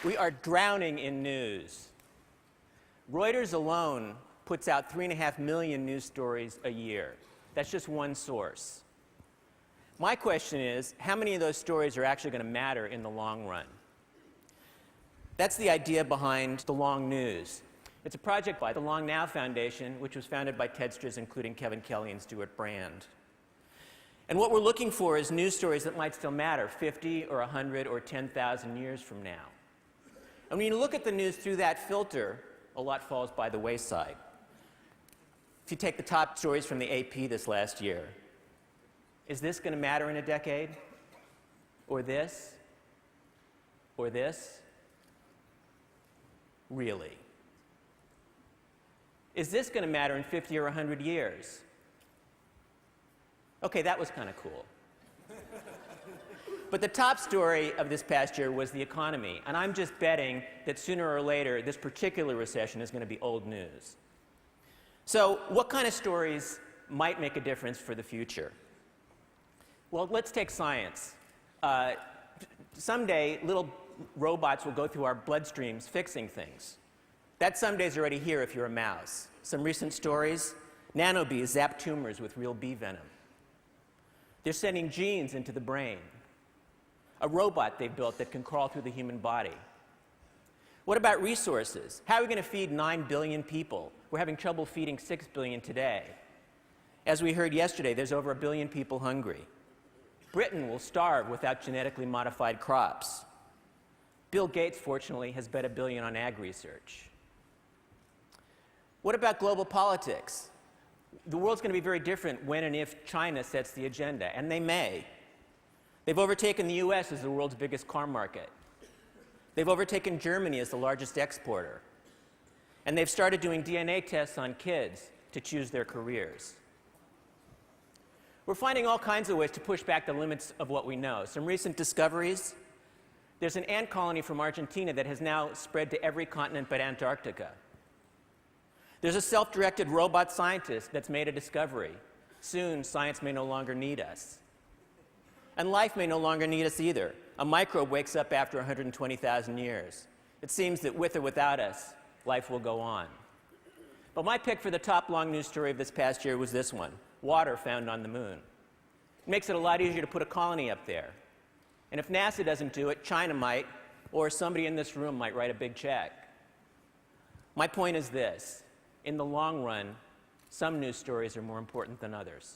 We are drowning in news. Reuters alone puts out 3.5 million news stories a year. That's just one source. My question is, how many of those stories are actually going to matter in the long run? That's the idea behind The Long News. It's a project by the Long Now Foundation, which was founded by TEDsters, including Kevin Kelly and Stuart Brand. And what we're looking for is news stories that might still matter 50 or 100 or 10,000 years from now. And when you look at the news through that filter, a lot falls by the wayside. If you take the top stories from the AP this last year, is this going to matter in a decade? Or this? Or this? Really? Is this going to matter in 50 or 100 years? Okay, that was kind of cool. But the top story of this past year was the economy, and I'm just betting that sooner or later this particular recession is going to be old news. So what kind of stories might make a difference for the future? Well, let's take science. Someday, little robots will go through our bloodstreams fixing things. That someday's already here if you're a mouse. Some recent stories: nanobees zap tumors with real bee venom. They're sending genes into the brain. A robot they've built that can crawl through the human body. What about resources? How are we going to feed 9 billion people? We're having trouble feeding 6 billion today. As we heard yesterday, there's over 1 billion people hungry. Britain will starve without genetically modified crops. Bill Gates, fortunately, has bet $1 billion on ag research. What about global politics? The world's going to be very different when and if China sets the agenda, and they may. They've overtaken the US as the world's biggest car market. They've overtaken Germany as the largest exporter. And they've started doing DNA tests on kids to choose their careers. We're finding all kinds of ways to push back the limits of what we know. Some recent discoveries: there's an ant colony from Argentina that has now spread to every continent but Antarctica. There's a self-directed robot scientist that's made a discovery. Soon, science may no longer need us. And life may no longer need us either. A microbe wakes up after 120,000 years. It seems that with or without us, life will go on. But my pick for the top long news story of this past year was this one: water found on the moon. It makes it a lot easier to put a colony up there. And if NASA doesn't do it, China might, or somebody in this room might write a big check. My point is this: in the long run, some news stories are more important than others.